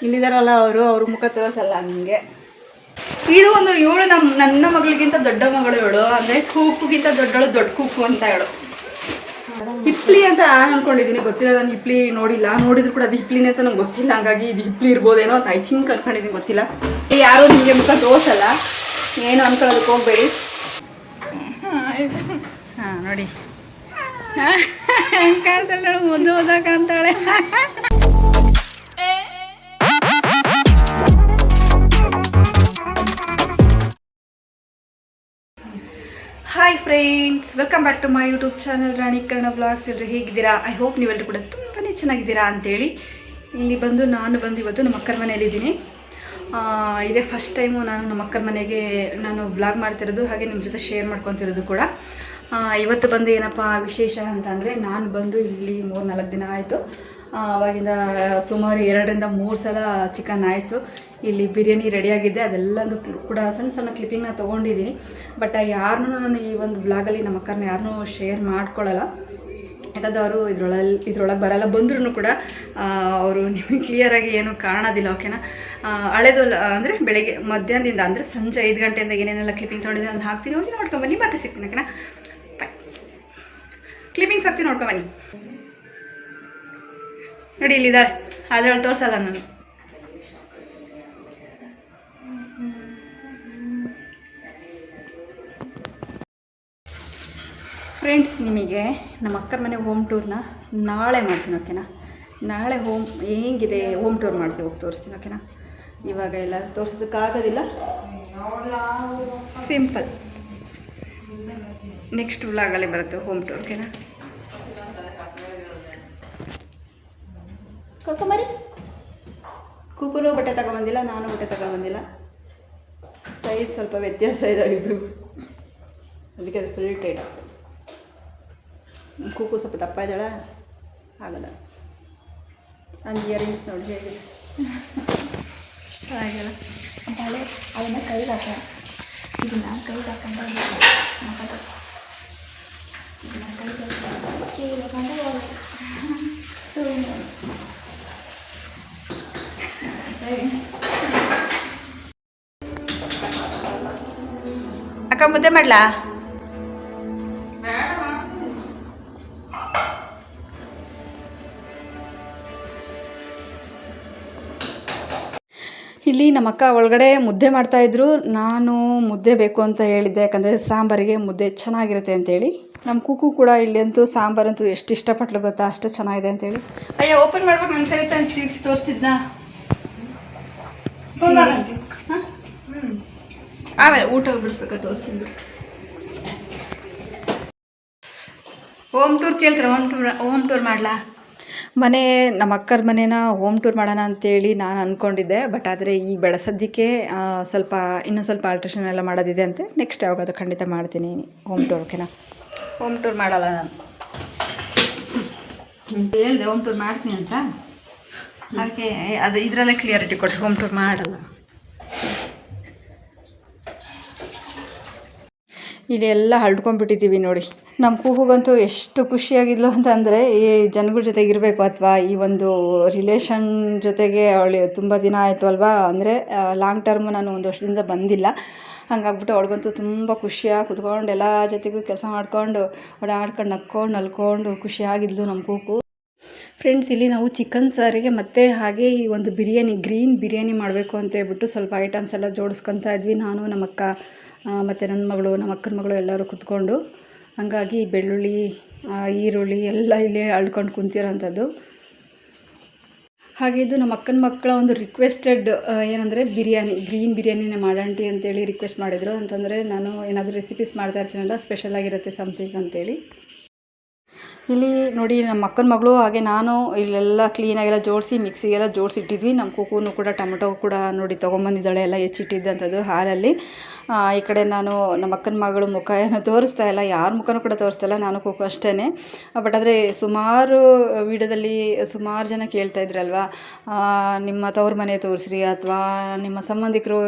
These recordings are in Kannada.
ಇಲ್ಲಿದಾರಲ್ಲ ಅವ್ರ ಮುಖ ತೋರಿಸಲ್ಲ ನಿಮಗೆ. ಇದು ಒಂದು ಇವಳು ನನ್ನ ಮಗಳಿಗಿಂತ ದೊಡ್ಡ ಮಗಳು ಇವಳು, ಅಂದರೆ ಕೂಕುಗಿಂತ ದೊಡ್ಡಳು, ದೊಡ್ಡ ಕೂಕು ಅಂತ ಹೇಳು. ಹಿಪ್ಲಿ ಅಂತ ನಾನು ಅನ್ಕೊಂಡಿದ್ದೀನಿ, ಗೊತ್ತಿಲ್ಲ. ನಾನು ಹಿಪ್ಲಿ ನೋಡಿಲ್ಲ, ನೋಡಿದ್ರು ಕೂಡ ಅದು ಹಿಪ್ಲಿನೇ ಅಂತ ನಂಗೆ ಗೊತ್ತಿಲ್ಲ. ಹಾಗಾಗಿ ಇದು ಹಿಪ್ಲಿ ಇರ್ಬೋದೇನೋ ಅಂತ ಐ ಥಿಂಕ್ ಅನ್ಕೊಂಡಿದ್ದೀನಿ, ಗೊತ್ತಿಲ್ಲ. ಯಾರೂ ನಿಮಗೆ ಮುಖ ತೋರಿಸಲ್ಲ, ಏನು ಅನ್ಕೊಳ್ಳೋದಕ್ಕೆ ಹೋಗ್ಬೇಡಿ. ಹಾಂ ನೋಡಿ ಹೆಂಗೆ ಕಾಣ್ತಾಳೆ ನೋಡು, ಓದ ಕಾಣ್ತಾಳೆ. Hi friends, welcome back to my YouTube channel Rani Karna blogs. ಎಲ್ಲರೂ ಹೇಗಿದ್ದೀರಾ? ಐ ಹೋಪ್ ನೀವೆಲ್ಲರೂ ಕೂಡ ತುಂಬಾ ಚೆನ್ನಾಗಿದ್ದೀರಾ ಅಂತೇಳಿ ಇಲ್ಲಿ ನಾನು ಬಂದು ಇವತ್ತು ನಮ್ಮ ಅಕ್ಕನ ಮನೆಯಲ್ಲಿದ್ದೀನಿ. ಇದೇ ಫಸ್ಟ್ ಟೈಮು ನಾನು ನಮ್ಮ ಅಕ್ಕನ ಮನೆಗೆ ನಾನು ವ್ಲಾಗ್ ಮಾಡ್ತಿರೋದು, ಹಾಗೆ ನಿಮ್ಮ ಜೊತೆ ಶೇರ್ ಮಾಡ್ಕೊತಿರೋದು ಕೂಡ. ಇವತ್ತು ಬಂದು ಏನಪ್ಪ ವಿಶೇಷ ಅಂತಂದರೆ, ನಾನು ಬಂದು ಇಲ್ಲಿ 3-4 ದಿನ ಆಯಿತು. ಅವಾಗಿಂದ ಸುಮಾರು 2-3 ಸಲ ಚಿಕನ್ ಆಯಿತು. ಇಲ್ಲಿ ಬಿರಿಯಾನಿ ರೆಡಿಯಾಗಿದ್ದೆ, ಅದೆಲ್ಲಂದು ಕೂಡ ಸಣ್ಣ ಕ್ಲಿಪ್ಪಿಂಗ್ನ ತೊಗೊಂಡಿದ್ದೀನಿ. ಬಟ್ ಯಾರನ್ನೂ ನಾನು ಈ ಒಂದು ವ್ಲಾಗಲ್ಲಿ ನಮ್ಮ ಅಕ್ಕರನ್ನ ಯಾರನ್ನೂ ಶೇರ್ ಮಾಡ್ಕೊಳ್ಳಲ್ಲ, ಯಾಕಂದರೆ ಅವರು ಇದ್ರೊಳಗೆ ಬರಲ್ಲ. ಬಂದ್ರೂ ಕೂಡ ಅವರು ನಿಮಗೆ ಕ್ಲಿಯರಾಗಿ ಏನೂ ಕಾಣೋದಿಲ್ಲ, ಓಕೆನಾ? ಹಳೇದು ಅಂದರೆ ಬೆಳಗ್ಗೆ ಮಧ್ಯಾಹ್ನದಿಂದ ಅಂದರೆ ಸಂಜೆ 5 ಗಂಟೆಯಿಂದ ಏನೇನೆಲ್ಲ ಕ್ಲಿಪ್ಪಿಂಗ್ ತೊಗೊಂಡಿದ್ದೀನಿ ಅದನ್ನು ಹಾಕ್ತೀನಿ, ಹೋಗಿ ನೋಡ್ಕೊಂಬನ್ನಿ. ಮತ್ತೆ ಸಿಗ್ತೀನಿ, ಓಕೆನಾ? ಕ್ಲಿಪ್ಪಿಂಗ್ಸ್ ಹಾಕ್ತೀನಿ, ನೋಡ್ಕೊಂಬನ್ನಿ. ನೋಡಿ ಇಲ್ಲಿದ್ದಾಳೆ, ಅದರಲ್ಲಿ ತೋರಿಸಲ್ಲ ನಾನು. ಫ್ರೆಂಡ್ಸ್, ನಿಮಗೆ ನಮ್ಮ ಅಕ್ಕರ ಮನೆ ಹೋಮ್ ಟೂರ್ನ ನಾಳೆ ಮಾಡ್ತೀನಿ, ಓಕೆನಾ? ನಾಳೆ ಹೇಗಿದೆ ಹೋಮ್ ಟೂರ್ ಮಾಡ್ತೀವಿ, ಹೋಗಿ ತೋರಿಸ್ತೀನಿ, ಓಕೆನಾ? ಇವಾಗ ಎಲ್ಲ ತೋರಿಸೋದಕ್ಕಾಗೋದಿಲ್ಲ, ಸಿಂಪಲ್. ನೆಕ್ಸ್ಟ್ ವ್ಲಾಗಲ್ಲಿ ಬರುತ್ತೆ ಹೋಮ್ ಟೂರ್, ಓಕೆನಾ? ಕರ್ಕೊಂಬರಿ. ಕೂಕುನು ಬಟ್ಟೆ ತಗೊಬಂದಿಲ್ಲ, ನಾನು ಬಟ್ಟೆ ತಗೊಬಂದಿಲ್ಲ. ಸೈಜ್ ಸ್ವಲ್ಪ ವ್ಯತ್ಯಾಸ ಇದ್ದಾವೆ ಇಬ್ಬರು, ಅದಕ್ಕೆ ಅದು ಫುಲ್ ಟೈಟ್ ಆಗ್ತದೆ. ಕೂಕು ಸ್ವಲ್ಪ ದಪ್ಪ ಇದ್ದಾಳ, ಆಗಲ್ಲ. ನನ್ನ ಇಯರಿಂಗ್ಸ್ ನೋಡಿ ಹೇಗಿದೆ, ಹಾಗೆಲ್ಲ ಬಾಳೆ ಅದನ್ನು ಕೈಗೆ ಹಾಕ, ಇದನ್ನ ಕೈಗೆ ಹಾಕೊಂಡ ಅಕ್ಕ ಮುದ್ದೆ ಮಾಡ್ಲಾ? ಇಲ್ಲಿ ನಮ್ಮ ಅಕ್ಕ ಒಳಗಡೆ ಮುದ್ದೆ ಮಾಡ್ತಾಯಿದ್ರು. ನಾನು ಮುದ್ದೆ ಬೇಕು ಅಂತ ಹೇಳಿದ್ದೆ, ಯಾಕಂದರೆ ಸಾಂಬಾರಿಗೆ ಮುದ್ದೆ ಚೆನ್ನಾಗಿರುತ್ತೆ ಅಂತೇಳಿ. ನಮ್ಮ ಕೂಕು ಕೂಡ ಇಲ್ಲಿ ಅಂತೂ ಸಾಂಬಾರಂತೂ ಎಷ್ಟು ಇಷ್ಟಪಟ್ಲು ಗೊತ್ತಾ, ಅಷ್ಟು ಚೆನ್ನಾಗಿದೆ ಅಂತೇಳಿ. ಅಯ್ಯೋ ಓಪನ್ ಮಾಡ್ಬೇಕು ಅಂತ ಕರೀತಾ ಅಂತ ತಿರ್ಗಿಸಿ ತೋರಿಸ್ತಿದ್ನ. ಆಮೇಲೆ ಊಟ ಬಿಡಿಸ್ಬೇಕಾ ತೋರಿಸ್ತಿದ್ದು. ಹೋಮ್ ಟೂರ್ ಕೇಳ್ತಾರೆ, ಹೋಮ್ ಟೂರ್ ಮಾಡಲಾ? ಮನೆ ನಮ್ಮ ಅಕ್ಕರ ಮನೇನ ಹೋಮ್ ಟೂರ್ ಮಾಡೋಣ ಅಂತೇಳಿ ನಾನು ಅಂದ್ಕೊಂಡಿದ್ದೆ. ಬಟ್ ಆದರೆ ಈಗ ಬೇಡ, ಸದ್ಯಕ್ಕೆ ಇನ್ನೂ ಸ್ವಲ್ಪ ಆಲ್ಟ್ರೇಷನ್ ಎಲ್ಲ ಮಾಡೋದಿದೆ ಅಂತೆ. ನೆಕ್ಸ್ಟ್ ಯಾವಾಗಾದ್ರೂ ಖಂಡಿತ ಮಾಡ್ತೀನಿ ಹೋಮ್ ಟೂರ್, ಓಕೆನಾ? ಹೋಮ್ ಟೂರ್ ಮಾಡಲ್ಲ ನಾನು ಹೇಳಿದೆ, ಹೋಮ್ ಟೂರ್ ಮಾಡ್ತೀನಿ ಅಂತ. ಅದಕ್ಕೆ ಅದು ಇದರಲ್ಲೇ ಕ್ಲಿಯರಿಟಿ ಕೊಟ್ಟು ಹೋಮ್ ಟೂರ್ ಮಾಡಲ್ಲ. ಇಲ್ಲಿ ಎಲ್ಲ ಹರಡ್ಕೊಂಡ್ಬಿಟ್ಟಿದ್ದೀವಿ ನೋಡಿ. ನಮ್ಮ ಕೂಗುಗಂತೂ ಎಷ್ಟು ಖುಷಿಯಾಗಿದ್ಲು ಅಂತಂದರೆ, ಈ ಜನಗಳ ಜೊತೆಗೆ ಇರಬೇಕು ಅಥವಾ ಈ ಒಂದು ರಿಲೇಷನ್ ಜೊತೆಗೆ ಅವಳು ತುಂಬ ದಿನ ಆಯಿತು ಅಲ್ವಾ, ಅಂದರೆ ಲಾಂಗ್ ಟರ್ಮ್ ನಾನು 1 ವರ್ಷದಿಂದ ಬಂದಿಲ್ಲ. ಹಂಗಾಗ್ಬಿಟ್ಟು ಅವಳಿಗಂತೂ ತುಂಬ ಖುಷಿಯಾಗಿ ಕುತ್ಕೊಂಡು ಎಲ್ಲ ಜೊತೆಗೂ ಕೆಲಸ ಮಾಡ್ಕೊಂಡು ಓಡಾಡ್ಕೊಂಡು ನಲ್ಕೊಂಡು ಖುಷಿಯಾಗಿದ್ಲು ನಮ್ಮ ಕೂಗು. ಫ್ರೆಂಡ್ಸ್, ಇಲ್ಲಿ ನಾವು ಚಿಕನ್ ಸಾರಿಗೆ ಮತ್ತು ಹಾಗೆ ಈ ಒಂದು ಬಿರಿಯಾನಿ, ಗ್ರೀನ್ ಬಿರಿಯಾನಿ ಮಾಡಬೇಕು ಅಂತ ಹೇಳ್ಬಿಟ್ಟು ಸ್ವಲ್ಪ ಐಟಮ್ಸ್ ಎಲ್ಲ ಜೋಡಿಸ್ಕೊತಾ ಇದ್ವಿ. ನಾನು ನಮ್ಮ ಅಕ್ಕ ಮತ್ತು ನನ್ನ ಮಗಳು, ನಮ್ಮ ಅಕ್ಕನ ಮಗಳು ಎಲ್ಲರೂ ಕುತ್ಕೊಂಡು. ಹಂಗಾಗಿ ಬೆಳ್ಳುಳ್ಳಿ, ಈರುಳ್ಳಿ ಎಲ್ಲ ಇಲ್ಲೇ ಅಳ್ಕೊಂಡು ಕುಂತಿರೋಂಥದ್ದು. ಹಾಗೆ ಇದು ನಮ್ಮ ಅಕ್ಕನ ಮಕ್ಕಳ ಒಂದು ರಿಕ್ವೆಸ್ಟೆಡ್ ಏನಂದರೆ ಬಿರಿಯಾನಿ, ಗ್ರೀನ್ ಬಿರಿಯಾನಿನೇ ಮಾಡಂಟಿ ಅಂತೇಳಿ ರಿಕ್ವೆಸ್ಟ್ ಮಾಡಿದರು. ಅಂತಂದರೆ ನಾನು ಏನಾದರೂ ರೆಸಿಪೀಸ್ ಮಾಡ್ತಾಯಿರ್ತೀನಲ್ಲ, ಸ್ಪೆಷಲಾಗಿರುತ್ತೆ ಸಮಥಿಂಗ್ ಅಂತೇಳಿ. ಇಲ್ಲಿ ನೋಡಿ ನಮ್ಮ ಅಕ್ಕನ ಮಗಳು ಹಾಗೆ ನಾನು ಇಲ್ಲೆಲ್ಲ ಕ್ಲೀನಾಗೆಲ್ಲ ಜೋಡಿಸಿ ಮಿಕ್ಸಿಗೆಲ್ಲ ಜೋಡಿಸಿಟ್ಟಿದ್ವಿ. ನಮ್ಮ ಕೂಕುನು ಕೂಡ ಟೊಮೆಟೊ ಕೂಡ ನೋಡಿ ತೊಗೊಂಬಂದಿದ್ದಾಳೆ, ಎಲ್ಲ ಹೆಚ್ಚಿಟ್ಟಿದ್ದಂಥದ್ದು ಹಾಲಲ್ಲಿ. ಈ ಕಡೆ ನಾನು ನಮ್ಮ ಅಕ್ಕನ ಮಗಳು ಮುಖ ಏನೋ ತೋರಿಸ್ತಾ ಇಲ್ಲ, ಯಾರ ಮುಖನೂ ಕೂಡ ತೋರಿಸ್ತಾ ಇಲ್ಲ, ನಾನು ಕೂಕು ಅಷ್ಟೇ. ಬಟ್ ಆದರೆ ಸುಮಾರು ವಿಡಿಯೋದಲ್ಲಿ ಸುಮಾರು ಜನ ಕೇಳ್ತಾ ಇದ್ರಲ್ವಾ, ನಿಮ್ಮ ತವ್ರ ಮನೆ ತೋರಿಸ್ರಿ ಅಥವಾ ನಿಮ್ಮ ಸಂಬಂಧಿಕರು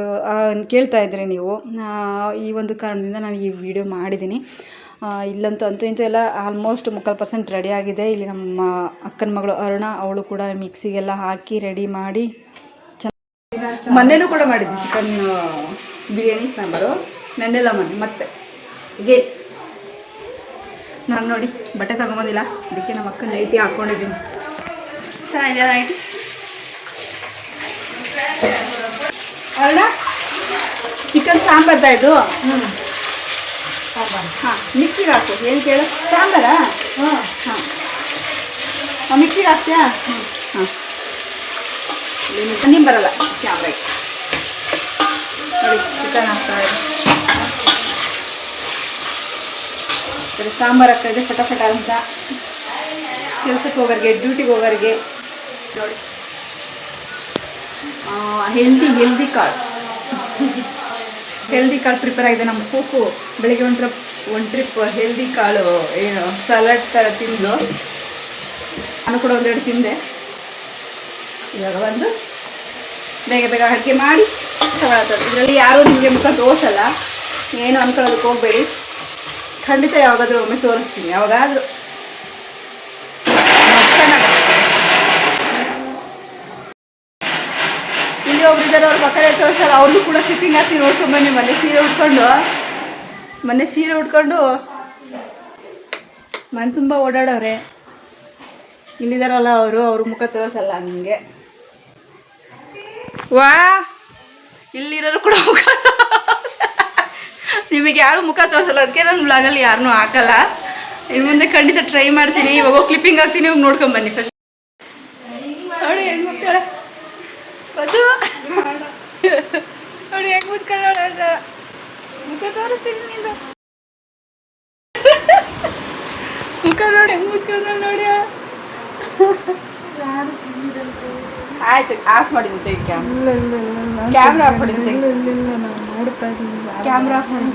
ಕೇಳ್ತಾ ಇದ್ರಿ ನೀವು. ಈ ಒಂದು ಕಾರಣದಿಂದ ನಾನು ಈ ವಿಡಿಯೋ ಮಾಡಿದ್ದೀನಿ. ಇಲ್ಲಂತೂ ಇಂತೂ ಎಲ್ಲ ಆಲ್ಮೋಸ್ಟ್ 3/4% ರೆಡಿ ಆಗಿದೆ. ಇಲ್ಲಿ ನಮ್ಮ ಅಕ್ಕನ ಮಗಳು ಅರುಣ, ಅವಳು ಕೂಡ ಮಿಕ್ಸಿಗೆಲ್ಲ ಹಾಕಿ ರೆಡಿ ಮಾಡಿ ಮೊನ್ನೆನೂ ಕೂಡ ಮಾಡಿದ್ವಿ ಚಿಕನ್ ಬಿರಿಯಾನಿ ಸಾಂಬಾರು, ನೆನ್ನೆಲ್ಲ ಮತ್ತೆ ಹೀಗೆ. ನಾನು ನೋಡಿ ಬಟ್ಟೆ ತಗೊಂಬಂದಿಲ್ಲ, ಅದಕ್ಕೆ ನಮ್ಮ ಅಕ್ಕ ನೈಟಿ ಹಾಕ್ಕೊಂಡಿದ್ದೀನಿ. ಚೆನ್ನಾಗಿದೆ ನೈಟಿ. ಅಲ್ಲ ಚಿಕನ್ ಸಾಂಬಾರ್ದ ಇದು. ಹಾಂ ಮಿಕ್ಸಿಗೆ ಹಾಕು. ಏನು ಕೇಳು? ಸಾಂಬಾರಾ? ಹಾಂ ಮಿಕ್ಸಿಗೆ ಹಾಕ್ತೀಯಾ? ಹಾಂ ನಿಮ್ಮ ಬರಲ್ಲ ಕ್ಯಾಮ್ರಾಗೆ ನೋಡಿ. ಚಿಕನ್ ಹಾಕ್ತಾ ಇದೆ, ಸರಿ ಸಾಂಬಾರು ಹಾಕ್ತಾ ಇದೆ ಫಟಾಫಟ ಅಂತ. ಕೆಲ್ಸಕ್ಕೆ ಹೋಗೋರಿಗೆ, ಡ್ಯೂಟಿಗೆ ಹೋಗೋರಿಗೆ ನೋಡಿ. ಹೆಲ್ದಿ ಕಾಳು ಪ್ರಿಪೇರ್ ಆಗಿದೆ. ನಮ್ಮ ಕೂಕು ಬೆಳಿಗ್ಗೆ ಒಂದು ಟ್ರಿಪ್ ಹೆಲ್ದಿ ಕಾಳು ಏನು ಸಲಾಡ್ ಥರ ತಿಂದು, ನಾನು ಕೂಡ ಒಂದೆರಡು ತಿಂದೆ. ಇವಾಗ ಬಂದು ಬೇಗ ಬೇಗ ಅಡುಗೆ ಮಾಡಿ ತಗೊಳ್ತದೆ. ಇದರಲ್ಲಿ ಯಾರೂ ನಿಮಗೆ ಮುಖ ತೋರಿಸಲ್ಲ, ಏನು ಅಂದ್ಕೊಳ್ಳೋದಕ್ಕೆ ಹೋಗಬೇಡಿ. ಖಂಡಿತ ಯಾವಾಗಾದರೂ ಒಮ್ಮೆ ತೋರಿಸ್ತೀನಿ, ಯಾವಾಗಾದರೂ. ಇಲ್ಲಿ ಒಬ್ರಿದ್ದಾರೆ, ಅವ್ರ ಪಕ್ಕದೇ ತೋರಿಸಲ್ಲ. ಅವ್ರಿಗೂ ಕೂಡ ಶಿಪ್ಪಿಂಗ್ ಹಾಕಿ ನೋಡ್ಕೊಂಬನ್ನಿ. ಮೊನ್ನೆ ಸೀರೆ ಉಟ್ಕೊಂಡು ಮನೆ ತುಂಬ ಓಡಾಡೋರೆ. ಇಲ್ಲಿದಾರಲ್ಲ ಅವ್ರ ಮುಖ ತೋರಿಸಲ್ಲ ನಿಮಗೆ. ವಾ ಇಲ್ಲಿರೋರು ಕೂಡ ಮುಖ ನಿಮಗೆ ಯಾರು ಮುಖ ತೋರಿಸಲ್ಲ, ಅದಕ್ಕೆ ನಾನು ಬ್ಲಾಗಲ್ಲಿ ಯಾರನ್ನೂ ಹಾಕಲ್ಲ. ಇನ್ನು ಮುಂದೆ ಖಂಡಿತ ಟ್ರೈ ಮಾಡ್ತೀನಿ. ಇವಾಗ ಕ್ಲಿಪ್ಪಿಂಗ್ ಹಾಕ್ತೀನಿ, ಹೋಗಿ ನೋಡ್ಕೊಂಬನ್ನಿ ಫಸ್ಟ್. ನೋಡಿ ಹೆಂಗೆ ಮುಗ್ತಾಳೆ ಅದು, ನೋಡಿ ಹೆಂಗೆ ಮುಚ್ಕೊಳ್ಳೋಣ. ಮುಖ ತೋರಿಸ್ತೀನಿ ನಿಂದು ಮುಖ ನೋಡಿ ಹೆಂಗೆ ಮುಚ್ಕೊಳ್ಳೋಣ ನೋಡಿ. ಆಯ್ತು ಆಫ್ ಮಾಡಿದ್ದೆ ಕ್ಯಾಮ್ರಾ ಆಫ್ ಮಾಡಿದ್ದೆ ಕ್ಯಾಮ್ರಾ ಆಫ್ ಮಾಡಿ.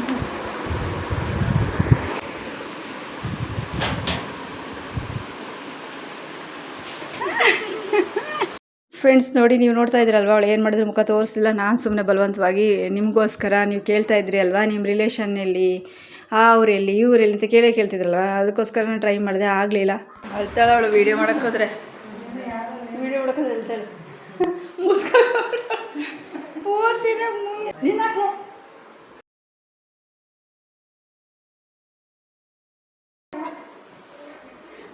ಫ್ರೆಂಡ್ಸ್ ನೋಡಿ, ನೀವು ನೋಡ್ತಾ ಇದ್ದೀರಲ್ವ, ಅವಳು ಏನು ಮಾಡಿದ್ರು ಮುಖ ತೋರಿಸ್ತಿಲ್ಲ. ನಾನು ಸುಮ್ಮನೆ ಬಲವಂತವಾಗಿ ನಿಮಗೋಸ್ಕರ, ನೀವು ಕೇಳ್ತಾ ಇದ್ರಿ ಅಲ್ವಾ ನಿಮ್ಮ ರಿಲೇಷನ್ನಲ್ಲಿ ಅವರೆಲ್ಲಿ ಇವರೆಲ್ಲಿ ಅಂತ ಕೇಳ್ತಿದ್ರಲ್ವ, ಅದಕ್ಕೋಸ್ಕರ ನಾನು ಟ್ರೈ ಮಾಡಿದೆ. ಆಗಲಿಲ್ಲ. ಅಳ್ತಾಳೆ ಅವಳು. ವೀಡಿಯೋ ಮಾಡೋಕ್ಕೋದ್ರೆ ಹೇಳ್ತಾಳೆ ಪೂರ್ತಿ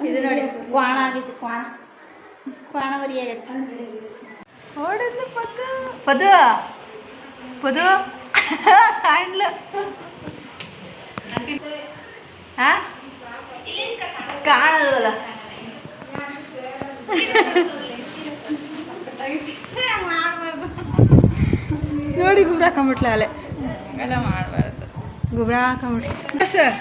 ಇದು ನೋಡಿ ಕ್ವಾಣ ಆಗಿತ್ತು. ಕ್ವಾಣ ಬರಿ ಆಗೈತೆ. ಹೊಡೆದ್ಲು ಪದು ಕಾಣ್ಲು. ಹಾಂ ಕಾಣಲ್ವಲ್ಲ. ನೋಡಿ ಗುಬ್ರ ಹಾಕೊಂಬಿಟ್ಲ ಅಲ್ಲೇ. ಎಲ್ಲ ಮಾಡಬಾರ್ದು, ಗುಬ್ರ ಹಾಕೊಂಬಿಟ್ಲ. ಸರ್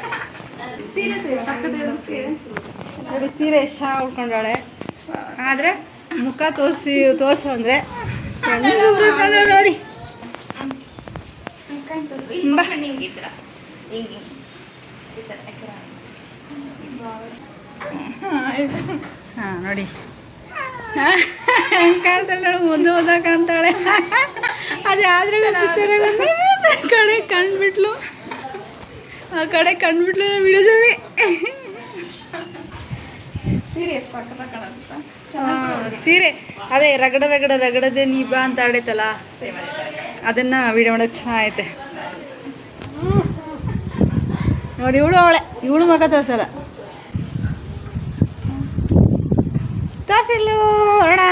ನೋಡಿ ಸೀರೆ ಎಷ್ಟು ಚೆನ್ನಾಗಿ ಉಟ್ಕೊಂಡಾಳೆ. ಆದರೆ ಮುಖ ತೋರಿಸು ಅಂದರೆ ನೋಡಿ. ಹಾಂ ನೋಡಿ ಹೆಂಗೆ ಕಾಣ್ತಾಳೆ ನೋಡಿ, ಓದ ಕಾಣ್ತಾಳೆ. ಅದೇ ಆದರೆ ಕಡೆ ಕಂಡುಬಿಟ್ಲು, ಆ ಕಡೆ ಕಂಡುಬಿಟ್ಲು ವಿಡಿಯೋದಲ್ಲಿ. ಸೀರೆ ಅದೇ ರಗಡದೆ ನೀಬಾ ಅಂತ ಆಡೈತಲ್ಲ, ಅದನ್ನು ವಿಡಿಯೋ ಮಾಡೋಕ್ಕೆ ಚೆನ್ನಾಗೈತೆ ನೋಡಿ. ಇವಳು ಮಗ ತೋರಿಸಲ್ಲ. ತೋರಿಸಿಲ್ಲು ಅಣ್ಣ.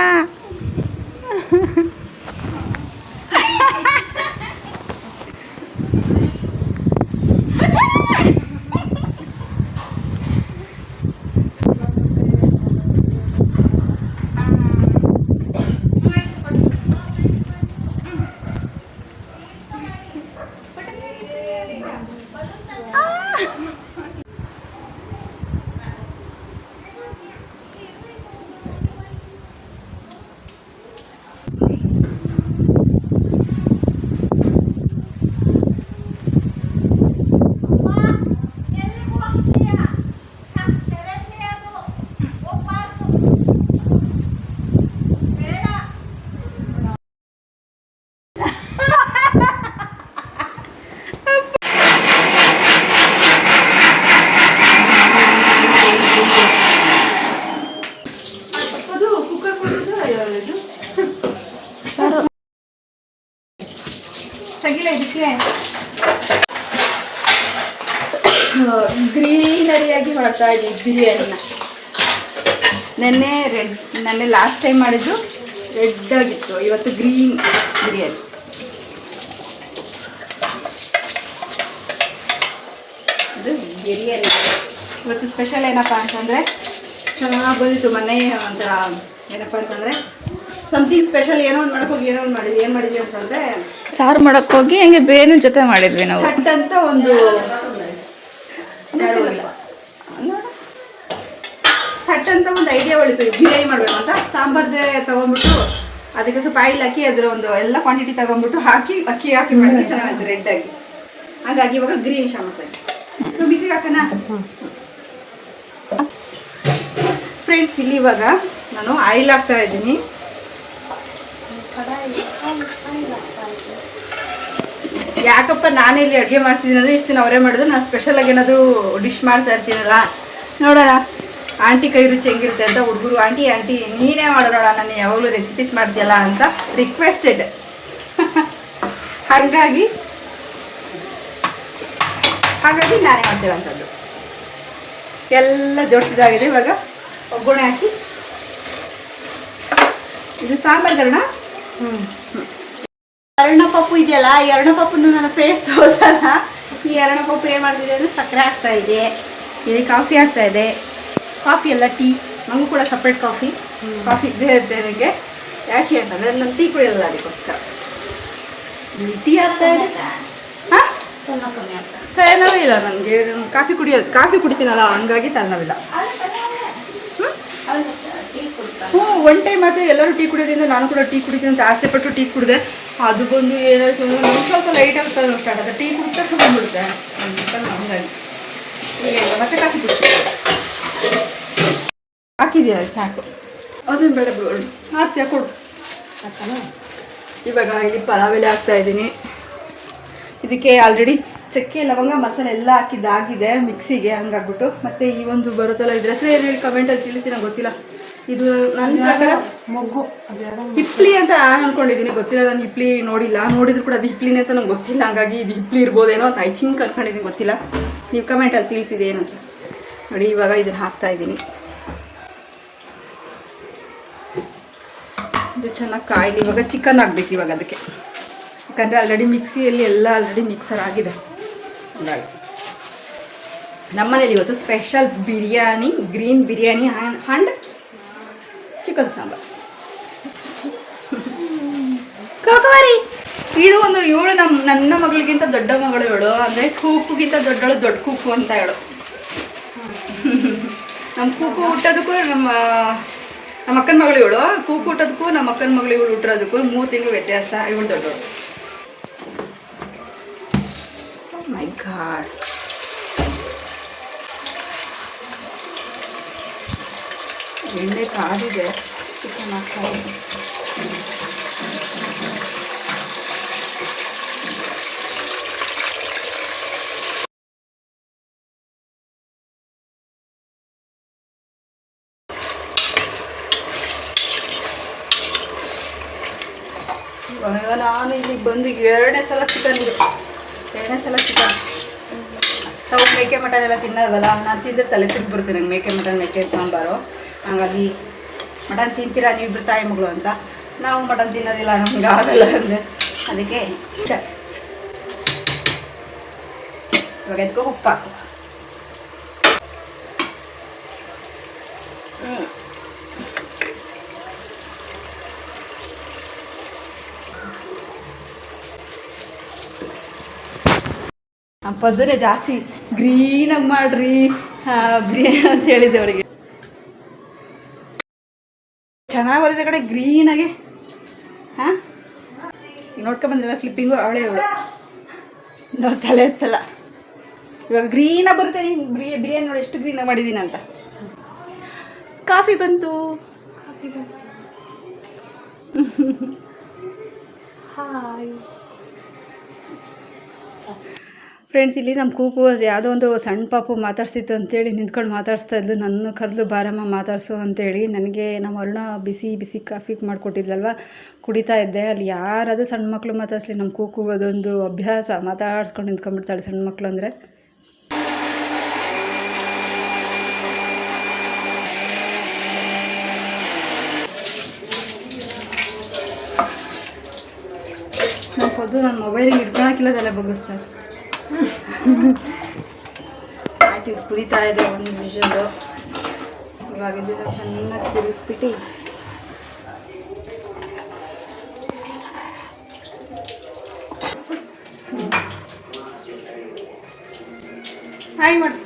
ಇದಕ್ಕೆ ಗ್ರೀನರಿಯಾಗಿ ಮಾಡ್ತಾ ಇದ್ದೀವಿ ಬಿರಿಯಾನಿನ. ನೆನ್ನೆ ಲಾಸ್ಟ್ ಟೈಮ್ ಮಾಡಿದ್ದು ರೆಡ್ ಆಗಿತ್ತು, ಇವತ್ತು ಗ್ರೀನ್ ಬಿರಿಯಾನಿ. ಇದು ಬಿರಿಯಾನಿ ಇವತ್ತು ಸ್ಪೆಷಲ್ ಏನಪ್ಪ ಅಂತಂದರೆ ಚೆನ್ನಾಗಿ ಬಂದಿತ್ತು. ಮೊನ್ನೆ ಒಂಥರ ಏನಪ್ಪ ಅಂತಂದರೆ ಸಮಥಿಂಗ್ ಸ್ಪೆಷಲ್ ಏನೋ ಒಂದು ಮಾಡೋಕ್ಕೋಗಿ ಏನೋ ಒಂದು ಮಾಡಿದ್ವಿ. ಏನು ಮಾಡಿದ್ವಿ ಅಂತಂದರೆ ಸಾರು ಮಾಡೋಕ್ಕೋಗಿ ಹಂಗೆ ಬೇರೆ ಜೊತೆ ಮಾಡಿದ್ವಿ ನಾವು. ಕಟ್ ಅಂತ ಒಂದು ಯಾರು ಇಲ್ಲ ಥಟ್ ಅಂತ ಒಂದು ಐಡಿಯಾ ಹೊಳಿತು ಬಿರಿಯಾನಿ ಮಾಡಬೇಕು ಅಂತ. ಸಾಂಬಾರ್ದೇ ತೊಗೊಂಡ್ಬಿಟ್ಟು ಅದಕ್ಕೆ ಸ್ವಲ್ಪ ಆಯಿಲ್ ಹಾಕಿ ಅದರ ಒಂದು ಎಲ್ಲ ಕ್ವಾಂಟಿಟಿ ತೊಗೊಂಡ್ಬಿಟ್ಟು ಅಕ್ಕಿ ಹಾಕಿ ಮಾಡಿದ್ರೆ ಚೆನ್ನಾಗಿತ್ತು ರೆಡ್ಡಾಗಿ. ಹಾಗಾಗಿ ಇವಾಗ ಗ್ರೀನ್ ಇಷ್ಟ ಮಾಡ್ತಾಯಿದ್ದೆ. ಮಿಕ್ಸಿಗೆ ಹಾಕೋಣ ಫ್ರೆಂಡ್ಸ್. ಇಲ್ಲಿ ಇವಾಗ ನಾನು ಆಯಿಲ್ ಹಾಕ್ತಾ ಇದ್ದೀನಿ. ಯಾಕಪ್ಪ ನಾನೇ ಇಲ್ಲಿ ಅಡುಗೆ ಮಾಡ್ತಿದ್ದೀನಿ ಅಂದರೆ ಇಷ್ಟು ದಿನ ಅವರೇ ಮಾಡಿದ್ರು, ನಾನು ಸ್ಪೆಷಲಾಗಿ ಏನಾದರೂ ಡಿಶ್ ಮಾಡ್ತಾ ಇರ್ತೀನಲ್ಲ. ನೋಡೋಣ ಆಂಟಿ ಕೈ ರುಚಿ ಹೆಂಗಿರುತ್ತೆ ಅಂತ. ಹುಡುಗರು ಆಂಟಿ ನೀನೇ ಮಾಡೋಣ, ನಾನು ಯಾವಾಗಲೂ ರೆಸಿಪೀಸ್ ಮಾಡ್ತೀಯಲ್ಲ ಅಂತ ರಿಕ್ವೆಸ್ಟೆಡ್. ಹಾಗಾಗಿ ನಾನೇ ಮಾಡ್ತೀರಂಥದ್ದು. ಎಲ್ಲ ಜೋಡಿಸಿದಾಗಿದೆ. ಇವಾಗ ಒಗ್ಗರಣೆ ಹಾಕಿ ಇದು ಸಾಂಬಾರ್ಗರಣ. ಪಪ್ಪು ಇದೆಯಲ್ಲ, ಈ ಪಪ್ಪನ್ನು ನನ್ನ ಫೇಸ್ ತೋರಿಸಲ್ಲ. ಈ ಪಪ್ಪು ಏನು ಮಾಡ್ತಿದೆ ಅಂದರೆ ಸಕ್ಕರೆ ಹಾಕ್ತಾ ಇದೆ, ಇಲ್ಲಿ ಕಾಫಿ ಹಾಕ್ತಾ ಇದೆ. ಕಾಫಿ ಎಲ್ಲ ಟೀ, ನನಗೂ ಕೂಡ ಸಪ್ರೇಟ್ ಕಾಫಿ ಇದ್ದೇ ಇರುತ್ತೆ ನನಗೆ. ಯಾಕೆ ಅಂತಂದರೆ ನಾನು ಟೀ ಕುಡಿಯಲ್ಲ, ಅದಕ್ಕೋಸ್ಕರ ಟೀ ಹಾಕ್ತಾ ಇದೆ. ಹಾಂ ತಲೆನೋವೇ ಇಲ್ಲ ನನಗೆ, ಕಾಫಿ ಕುಡಿತೀನಲ್ಲ ಹಂಗಾಗಿ ತಲೆನೋವಿಲ್ಲ. ಒನ್ ಟೈಮ್ ಮತ್ತೆ ಎಲ್ಲರೂ ಟೀ ಕುಡಿಯೋದ್ರಿಂದ ನಾನು ಕೂಡ ಟೀ ಕುಡಿತೀನಿ ಅಂತ ಆಸೆ ಪಟ್ಟು ಟೀ ಕುಡಿದೆ. ಅದು ಬಂದು ಏನಾಯ್ತು ನಮ್ಗೆ ಸ್ವಲ್ಪ ಲೈಟ್ ಆಗ್ತಾ ಸ್ಟಾರ್ಟ್ ಆಗುತ್ತೆ. ಟೀ ಕುಡಿದ ತಕ್ಷಣ ಬಂದ್ಬಿಡುತ್ತೆ ಹಂಗಾಗಿ ಮತ್ತೆ ಕಾಫಿ ಕುಡಿತೀನಿ. ಹಾಕಿದೆಯಾ ಸಾಕು, ಅದನ್ನು ಬೇಡ ಹಾಕ್ತೀಯ ಕೊಡು. ಇವಾಗ ಇಲ್ಲಿ ಪಲಾವ್ ಎಲೆ ಹಾಕ್ತಾ ಇದ್ದೀನಿ. ಇದಕ್ಕೆ ಆಲ್ರೆಡಿ ಚಕ್ಕೆ ಲವಂಗ ಮಸಾಲೆ ಎಲ್ಲ ಹಾಕಿದ್ದಾಗಿದೆ ಮಿಕ್ಸಿಗೆ, ಹಂಗಾಗ್ಬಿಟ್ಟು. ಮತ್ತು ಈ ಒಂದು ಬರುತ್ತಲ್ಲ ಇದ್ರ ಹೆಸರು ಏನು ಹೇಳಿ ಕಮೆಂಟಲ್ಲಿ ತಿಳಿಸಿ, ನಂಗೆ ಗೊತ್ತಿಲ್ಲ. ಇದು ನನ್ನ ಪ್ರಕಾರ ಮೊಗ್ಗು ಹಿಪ್ಲಿ ಅಂತ ನಾನು ಅಂದ್ಕೊಂಡಿದ್ದೀನಿ, ಗೊತ್ತಿಲ್ಲ. ನಾನು ಹಿಪ್ಲಿ ನೋಡಿದ್ರು ಕೂಡ ಅದು ಹಿಪ್ಲಿನೇ ಅಂತ ನಂಗೆ ಗೊತ್ತಿಲ್ಲ. ಹಾಗಾಗಿ ಇದು ಹಿಪ್ಲಿ ಇರ್ಬೋದೇನೋ ಅಂತ ಐ ಥಿಂಕ್ ಅಂದ್ಕೊಂಡಿದ್ದೀನಿ, ಗೊತ್ತಿಲ್ಲ. ನೀವು ಕಮೆಂಟಲ್ಲಿ ತಿಳಿಸಿದೆ ಏನಂತ ನೋಡಿ. ಇವಾಗ ಇದನ್ನು ಹಾಕ್ತಾಯಿದ್ದೀನಿ. ಇದು ಚೆನ್ನಾಗಿ ಕಾಯಿಲಿ. ಇವಾಗ ಚಿಕನ್ ಹಾಕ್ಬೇಕು ಇವಾಗ ಅದಕ್ಕೆ, ಯಾಕಂದರೆ ಆಲ್ರೆಡಿ ಮಿಕ್ಸಿಯಲ್ಲಿ ಎಲ್ಲ ಆಲ್ರೆಡಿ ಮಿಕ್ಸರ್ ಆಗಿದೆ. ಹಾಗಾಗಿ ನಮ್ಮನೇಲಿ ಇವತ್ತು special biryani, green biryani and chicken sambar. ಕೋಕವರಿ ಇದು ಒಂದು ಇವಳು ನನ್ನ ಮಗಳಿಗಿಂತ ದೊಡ್ಡ ಮಗಳು ಇವಳು. ಅಂದರೆ ಕೂಕುಗಿಂತ ದೊಡ್ಡಳು, ದೊಡ್ಡ ಕೂಕು ಅಂತ ಹೇಳು. ನಮ್ಮ ಕೂಕು ಹುಟ್ಟೋದಕ್ಕೂ ನಮ್ಮ ಅಕ್ಕನ ಮಗಳು ಇವಳು. ಕೂಕು ಹುಟ್ಟೋದಕ್ಕೂ ನಮ್ಮ ಅಕ್ಕನ ಮಗಳು ಇವಳು ಹುಟ್ಟಿರೋದಕ್ಕೂ 3 ತಿಂಗಳು ವ್ಯತ್ಯಾಸ. ಇವಳು ದೊಡ್ಡವಳು. ಮೈ ಗಾಡ್, ಎಣ್ಣೆ ಕಾದಿದೆ. ಚಿಕನ್ ಹಾಕ್ತಾ ಇದ್ದೀನಿ. ಇವಾಗ ನಾನು ಇಲ್ಲಿಗೆ ಬಂದು 2ನೇ ಸಲ ಚಿಕನ್ ನಾವು ಮೇಕೆ ಮಟನ್ ಎಲ್ಲ ತಿನ್ನಲ್ವಲ್ಲ. ನಾನು ತಿಂದರೆ ತಲೆ ತಿರುಗಿ ಬರ್ತೀನಿ ನಂಗೆ ಮೇಕೆ ಮಟನ್, ಮೇಕೆ ಸಾಂಬಾರು. ಹಾಗಾಗಿ ಮಟನ್ ತಿಂತೀರಾ ನೀವಿಬ್ಬರು ತಾಯಿ ಮಗಳು ಅಂತ. ನಾವು ಮಟನ್ ತಿನ್ನೋದಿಲ್ಲ, ನಮ್ಗೆ ಆಗಲ್ಲ ಅಂದರೆ ಅದಕ್ಕೆ ಇವಾಗ ಎದ್ಕೋ ಉಪ್ಪು ಹಾಕು. ಪದ್ದುನೇ ಜಾಸ್ತಿ ಗ್ರೀನಾಗಿ ಮಾಡ್ರಿ ಬಿರಿಯಾನಿ ಅಂತ ಹೇಳಿದ್ದೆ ಅವಳಿಗೆ. ಚೆನ್ನಾಗಿ ಬರುತ್ತೆ ಕಡೆ ಗ್ರೀನಾಗಿ. ಹಾಂ ಈಗ ನೋಡ್ಕೊಂಬಂದಿಲ್ಲ ಕ್ಲಿಪ್ಪಿಂಗು ಅವಳೇ ನಾವು ತಲೆ ಎತ್ತಲ್ಲ. ಇವಾಗ ಗ್ರೀನಾಗಿ ಬರುತ್ತೆ. ಬಿರಿಯಾನಿ ನೋಡಿ ಎಷ್ಟು ಗ್ರೀನಾಗಿ ಮಾಡಿದ್ದೀನಿ ಅಂತ. ಕಾಫಿ ಬಂತು. ಹಾಯ್ ಫ್ರೆಂಡ್ಸ್, ಇಲ್ಲಿ ನಮ್ಮ ಕೂಗು ಯಾವುದೋ ಒಂದು ಸಣ್ಣ ಪಾಪು ಮಾತಾಡ್ಸ್ತಿತ್ತು ಅಂತೇಳಿ ನಿಂತ್ಕೊಂಡು ಮಾತಾಡಿಸ್ತಾ ಇದ್ಲು. ನನ್ನ ಕರೆದು ಬಾರಮ್ಮ ಮಾತಾಡಿಸು ಅಂತೇಳಿ. ನನಗೆ ನಮ್ಮ ಅರುಣ ಬಿಸಿ ಬಿಸಿ ಕಾಫಿ ಮಾಡಿಕೊಟ್ಟಿದ್ಲಲ್ವ, ಕುಡಿತಾ ಇದ್ದೆ. ಅಲ್ಲಿ ಯಾರಾದರೂ ಸಣ್ಣ ಮಕ್ಕಳು ಮಾತಾಡಿಸ್ಲಿ, ನಮ್ಮ ಕೂಗು ಅದೊಂದು ಅಭ್ಯಾಸ, ಮಾತಾಡ್ಸ್ಕೊಂಡು ನಿಂತ್ಕೊಂಡ್ಬಿಡ್ತಾಳೆ ಸಣ್ಣ ಮಕ್ಕಳು ಅಂದರೆ. ನನ್ನ ಮೊಬೈಲಿಗೆ ಇಟ್ಕೊಳಕ್ಕಿಲ್ಲದೆಲ್ಲ ಬಗ್ಗಿಸ್ತಾಳೆ. ಆಯ್ತು, ಇದು ಕುದೀತಾ ಇದೆ ಒಂದು ವಿಷಲು. ಇವಾಗ ಇದನ್ನು ಚೆನ್ನಾಗಿ ತಿರುಗಿಸ್ಬಿಟ್ಟು ಹಾಯ್ ಮಾಡಿ.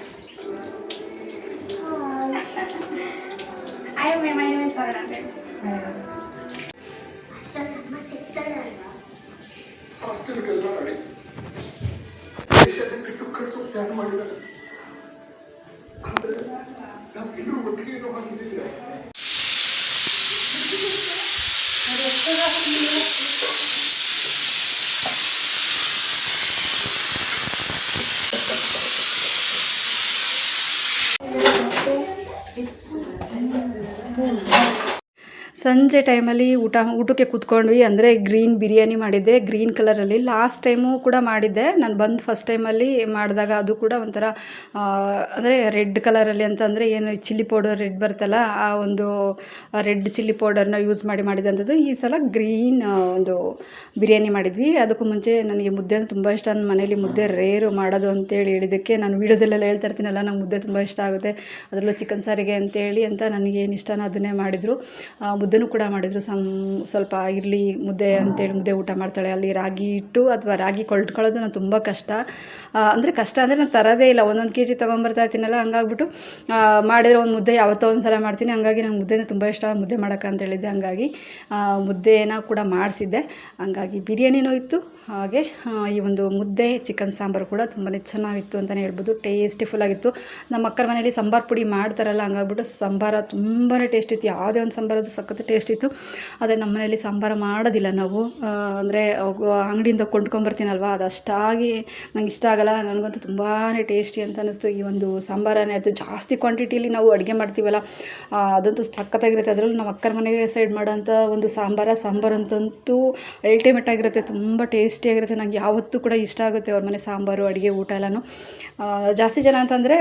ಸಂಜೆ ಟೈಮಲ್ಲಿ ಊಟಕ್ಕೆ ಕೂತ್ಕೊಂಡ್ವಿ. ಅಂದರೆ ಗ್ರೀನ್ ಬಿರಿಯಾನಿ ಮಾಡಿದ್ದೆ, ಗ್ರೀನ್ ಕಲರಲ್ಲಿ. ಲಾಸ್ಟ್ ಟೈಮು ಕೂಡ ಮಾಡಿದ್ದೆ ನಾನು ಬಂದು ಫಸ್ಟ್ ಟೈಮಲ್ಲಿ ಮಾಡಿದಾಗ. ಅದು ಕೂಡ ಒಂಥರ ಅಂದರೆ ರೆಡ್ ಕಲರಲ್ಲಿ, ಅಂತಂದರೆ ಏನು ಚಿಲ್ಲಿ ಪೌಡರ್ ರೆಡ್ ಬರುತ್ತಲ್ಲ, ಆ ಒಂದು ರೆಡ್ ಚಿಲ್ಲಿ ಪೌಡರ್ನ ಯೂಸ್ ಮಾಡಿದಂಥದ್ದು. ಈ ಸಲ ಗ್ರೀನ್ ಒಂದು ಬಿರಿಯಾನಿ ಮಾಡಿದ್ವಿ. ಅದಕ್ಕೂ ಮುಂಚೆ ನನಗೆ ಮುದ್ದೆ ತುಂಬ ಇಷ್ಟ. ನನ್ನ ಮನೇಲಿ ಮುದ್ದೆ ರೇರು ಮಾಡೋದು ಅಂತೇಳಿ ಹೇಳಿದ್ದಕ್ಕೆ ನಾನು ವೀಡಿಯೋದಲ್ಲೆಲ್ಲ ಹೇಳ್ತಾ ಇರ್ತೀನಲ್ಲ, ನಂಗೆ ಮುದ್ದೆ ತುಂಬ ಇಷ್ಟ ಆಗುತ್ತೆ, ಅದರಲ್ಲೂ ಚಿಕನ್ ಸಾರಿಗೆ ಅಂತೇಳಿ ಅಂತ ನನಗೇನು ಇಷ್ಟನೋ ಅದನ್ನೇ ಮಾಡಿದರು. ಮುದ್ದೆನೂ ಕೂಡ ಮಾಡಿದರು. ಸ್ವಲ್ಪ ಇರಲಿ ಮುದ್ದೆ ಅಂತೇಳಿ ಮುದ್ದೆ ಊಟ ಮಾಡ್ತಾಳೆ. ಅಲ್ಲಿ ರಾಗಿ ಹಿಟ್ಟು ಅಥವಾ ರಾಗಿ ಕೊಳ್ಕೊಳ್ಳೋದು ನಾನು ತುಂಬ ಕಷ್ಟ ಅಂದರೆ ನಾನು ತರೋದೇ ಇಲ್ಲ. ಒಂದೊಂದು kg ತೊಗೊಂಬರ್ತಾ ಇರ್ತೀನಲ್ಲ, ಹಂಗಾಗ್ಬಿಟ್ಟು ಮಾಡಿದರೆ ಒಂದು ಮುದ್ದೆ ಯಾವತ್ತೋ ಒಂದು ಸಲ ಮಾಡ್ತೀನಿ. ಹಂಗಾಗಿ ನಂಗೆ ಮುದ್ದೆನೇ ತುಂಬ ಇಷ್ಟ, ಮುದ್ದೆ ಮಾಡೋಕ್ಕೆ ಅಂತ ಹೇಳಿದ್ದೆ. ಹಂಗಾಗಿ ಮುದ್ದೆನ ಕೂಡ ಮಾಡಿಸಿದ್ದೆ. ಹಂಗಾಗಿ ಬಿರಿಯಾನಿನೂ ಇತ್ತು, ಹಾಗೆ ಈ ಒಂದು ಮುದ್ದೆ ಚಿಕನ್ ಸಾಂಬಾರು ಕೂಡ ತುಂಬಾ ಚೆನ್ನಾಗಿತ್ತು ಅಂತಲೇ ಹೇಳ್ಬೋದು. ಟೇಸ್ಟಿಫುಲ್ಲಾಗಿತ್ತು. ನಮ್ಮ ಅಕ್ಕರ ಮನೇಲಿ ಸಾಂಬಾರು ಪುಡಿ ಮಾಡ್ತಾರಲ್ಲ, ಹಂಗಾಗ್ಬಿಟ್ಟು ಸಾಂಬಾರು ತುಂಬಾ ಟೇಸ್ಟ್ ಇತ್ತು. ಯಾವುದೇ ಒಂದು ಸಾಂಬಾರದು ಸಖತ್ ಟೇಸ್ಟ್ ಇತ್ತು. ಆದರೆ ನಮ್ಮ ಮನೇಲಿ ಸಾಂಬಾರು ಮಾಡೋದಿಲ್ಲ ನಾವು. ಅಂದರೆ ಅಂಗಡಿಯಿಂದ ಕೊಂಡ್ಕೊಂಬರ್ತೀನಲ್ವ, ಅದು ಅಷ್ಟಾಗಿ ನಂಗೆ ಇಷ್ಟ ಆಗಲ್ಲ. ನನಗಂತೂ ತುಂಬಾ ಟೇಸ್ಟಿ ಅಂತ ಅನ್ನಿಸ್ತು ಈ ಒಂದು ಸಾಂಬಾರನೇ. ಅದು ಜಾಸ್ತಿ ಕ್ವಾಂಟಿಟಿಲಿ ನಾವು ಅಡುಗೆ ಮಾಡ್ತೀವಲ್ಲ, ಅದಂತೂ ಸಖತ್ತಾಗಿರುತ್ತೆ. ಅದರಲ್ಲೂ ನಮ್ಮ ಅಕ್ಕರ ಮನೆಗೆ ಸೈಡ್ ಮಾಡೋಂಥ ಒಂದು ಸಾಂಬಾರು ಅಂತಂತೂ ಅಲ್ಟಿಮೇಟ್ ಆಗಿರುತ್ತೆ, ತುಂಬ ಟೇಸ್ಟಿಯಾಗಿರುತ್ತೆ. ನಂಗೆ ಯಾವತ್ತೂ ಕೂಡ ಇಷ್ಟ ಆಗುತ್ತೆ ಅವ್ರ ಮನೆ ಸಾಂಬಾರು, ಅಡುಗೆ, ಊಟ ಎಲ್ಲನೂ. ಜಾಸ್ತಿ ಜನ ಅಂತಂದರೆ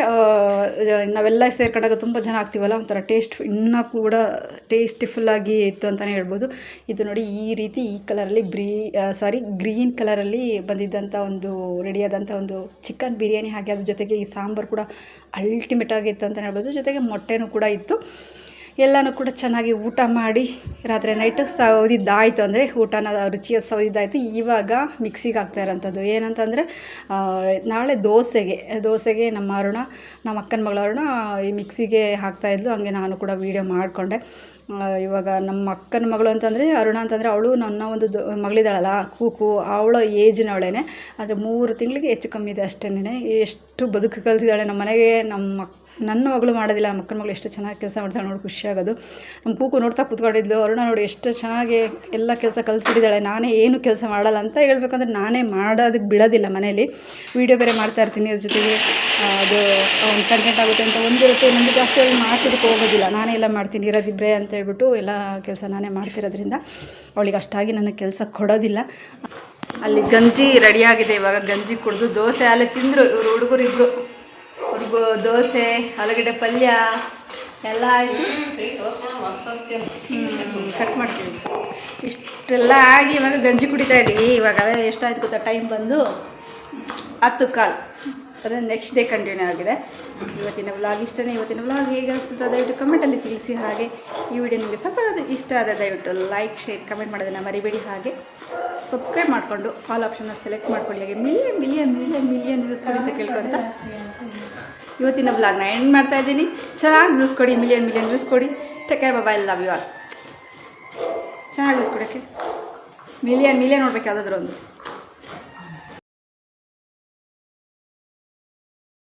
ನಾವೆಲ್ಲ ಸೇರ್ಕೊಂಡಾಗ ತುಂಬ ಜನ ಆಗ್ತೀವಲ್ಲ, ಒಂಥರ ಟೇಸ್ಟ್ ಇನ್ನೂ ಕೂಡ ಟೇಸ್ಟಿಫುಲ್ಲಾಗಿ ಇತ್ತು ಅಂತಲೇ ಹೇಳ್ಬೋದು. ಇದು ನೋಡಿ, ಈ ರೀತಿ ಈ ಕಲರಲ್ಲಿ ಗ್ರೀನ್ ಕಲರಲ್ಲಿ ಬಂದಿದ್ದಂಥ ಒಂದು ರೆಡಿಯಾದಂಥ ಒಂದು ಚಿಕನ್ ಬಿರಿಯಾನಿ. ಹಾಗೆ ಅದ್ರ ಜೊತೆಗೆ ಈ ಸಾಂಬಾರು ಕೂಡ ಅಲ್ಟಿಮೇಟ್ ಆಗಿತ್ತು ಅಂತಲೇ ಹೇಳ್ಬೋದು. ಜೊತೆಗೆ ಮೊಟ್ಟೆನೂ ಕೂಡ ಇತ್ತು. ಎಲ್ಲನೂ ಕೂಡ ಚೆನ್ನಾಗಿ ಊಟ ಮಾಡಿ ರಾತ್ರಿ ನೈಟು ಸೌದಿದ್ದಾಯಿತು. ಅಂದರೆ ಊಟನ ರುಚಿಯಾಗಿ ಸೌದಿದ್ದಾಯಿತು. ಇವಾಗ ಮಿಕ್ಸಿಗೆ ಹಾಕ್ತಾ ಇರೋಂಥದ್ದು ಏನಂತಂದರೆ, ನಾಳೆ ದೋಸೆಗೆ ನಮ್ಮ ಅಕ್ಕನ ಮಗಳ ಅರುಣ ಈ ಮಿಕ್ಸಿಗೆ ಹಾಕ್ತಾಯಿದ್ಲು. ಹಂಗೆ ನಾನು ಕೂಡ ವೀಡಿಯೋ ಮಾಡಿಕೊಂಡೆ. ಇವಾಗ ನಮ್ಮ ಅಕ್ಕನ ಮಗಳು ಅಂತಂದರೆ ಅರುಣ ಅಂತಂದರೆ, ಅವಳು ನನ್ನ ಒಂದು ಮಗಳಿದ್ದಾಳಲ್ಲ ಕೂಕು, ಅವಳ ಏಜ್ನವಳೇ. ಆದರೆ 3 ತಿಂಗಳಿಗೆ ಹೆಚ್ಚು ಕಮ್ಮಿ ಇದೆ ಅಷ್ಟೇನೆ. ಎಷ್ಟು ಬದುಕು ಕಲ್ತಿದ್ದಾಳೆ ನಮ್ಮ ಮನೆಗೆ. ನನ್ನ ಮಗಳು ಮಾಡೋದಿಲ್ಲ, ನಮ್ಮ ಅಕ್ಕನ ಮಗಳು ಎಷ್ಟು ಚೆನ್ನಾಗಿ ಕೆಲಸ ಮಾಡ್ತಾಳೆ ನೋಡಿ, ಖುಷಿಯಾಗೋದು. ನಮ್ಮ ಕೂಕು ನೋಡ್ತಾ ಕೂತ್ಕೊಂಡಿದ್ಲು. ಅರುಣ ನೋಡಿ ಎಷ್ಟು ಚೆನ್ನಾಗಿ ಎಲ್ಲ ಕೆಲಸ ಕಲ್ತ್ಬಿಟ್ಟಿದ್ದಾಳೆ. ನಾನೇ ಏನು ಕೆಲಸ ಮಾಡಲ್ಲ ಅಂತ ಹೇಳ್ಬೇಕಂದ್ರೆ, ನಾನೇ ಮಾಡೋದಕ್ಕೆ ಬಿಡೋದಿಲ್ಲ ಮನೇಲಿ. ವೀಡಿಯೋ ಬೇರೆ ಮಾಡ್ತಾಯಿರ್ತೀನಿ, ಅದ್ರ ಜೊತೆಗೆ ಅದು ಒಂದು ಕಂಟೆಂಟ್ ಆಗುತ್ತೆ ಅಂತ ಒಂದಿರುತ್ತೆ. ನನಗೆ ಜಾಸ್ತಿ ಅವ್ರಿಗೆ ಮಾಡಿಸೋದಕ್ಕೆ ಹೋಗೋದಿಲ್ಲ, ನಾನೇ ಎಲ್ಲ ಮಾಡ್ತೀನಿ ಇರೋದಿಬ್ಬರೇ ಅಂತ ಹೇಳ್ಬಿಟ್ಟು ಎಲ್ಲ ಕೆಲಸ ನಾನೇ ಮಾಡ್ತಿರೋದ್ರಿಂದ ಅವಳಿಗೆ ಅಷ್ಟಾಗಿ ನನಗೆ ಕೆಲಸ ಕೊಡೋದಿಲ್ಲ. ಅಲ್ಲಿ ಗಂಜಿ ರೆಡಿಯಾಗಿದೆ. ಇವಾಗ ಗಂಜಿ ಕುಡಿದು ದೋಸೆ ಅಲ್ಲೇ ತಿಂದರು ಇವರು ಹುಡುಗರಿಬ್ಬರು. ಅವ್ರಿಗೂ ದೋಸೆ, ಆಲೂಗಡ್ಡೆ ಪಲ್ಯ ಎಲ್ಲ ಆಯಿತು. ಕಟ್ ಮಾಡ್ತೀವಿ. ಇಷ್ಟೆಲ್ಲ ಆಗಿ ಇವಾಗ ಗಂಜಿ ಕುಡಿತಾ ಇದ್ದೀವಿ. ಇವಾಗ ಎಷ್ಟಾಯ್ತು ಗೊತ್ತಾ, ಟೈಮ್ ಬಂದು 10:15. ಅದೇ ನೆಕ್ಸ್ಟ್ ಡೇ ಕಂಟಿನ್ಯೂ ಆಗಿದೆ. ಇವತ್ತಿನ ವ್ಲಾಗ್ ಇಷ್ಟನೇ. ಇವತ್ತಿನ ವ್ಲಾಗ್ ಹೇಗೆ ಅನಿಸ್ತದೆ ದಯವಿಟ್ಟು ಕಮೆಂಟಲ್ಲಿ ತಿಳಿಸಿ. ಹಾಗೆ ಈ ವಿಡಿಯೋ ನಿಮಗೆ ಸ್ವಲ್ಪ ಇಷ್ಟ ಆದರೆ ದಯವಿಟ್ಟು ಲೈಕ್, ಶೇರ್, ಕಮೆಂಟ್ ಮಾಡೋದನ್ನು ಮರಿಬೇಡಿ. ಹಾಗೆ ಸಬ್ಸ್ಕ್ರೈಬ್ ಮಾಡಿಕೊಂಡು ಆಲ್ ಆಪ್ಷನ್ನ ಸೆಲೆಕ್ಟ್ ಮಾಡ್ಕೊಳ್ಳಿ. ಹಾಗೆ ಮಿಲಿಯನ್ ವ್ಯೂಸ್ ಕೊಡಿ ಅಂತ ಕೇಳ್ಕೊತ ಇವತ್ತಿನ ವ್ಲಾಗ್ನ ಎಂಡ್ ಮಾಡ್ತಾ ಇದ್ದೀನಿ. ಚೆನ್ನಾಗಿ ವ್ಯೂಸ್ ಕೊಡಿ, ಮಿಲಿಯನ್ ವ್ಯೂಸ್ ಕೊಡಿ. Take care, bye, love you all. ಚೆನ್ನಾಗಿ ವ್ಯೂಸ್ ಕೊಡೋಕ್ಕೆ ಮಿಲಿಯನ್ ನೋಡ್ಬೇಕು ಯಾವುದಾದ್ರೂ ಒಂದು.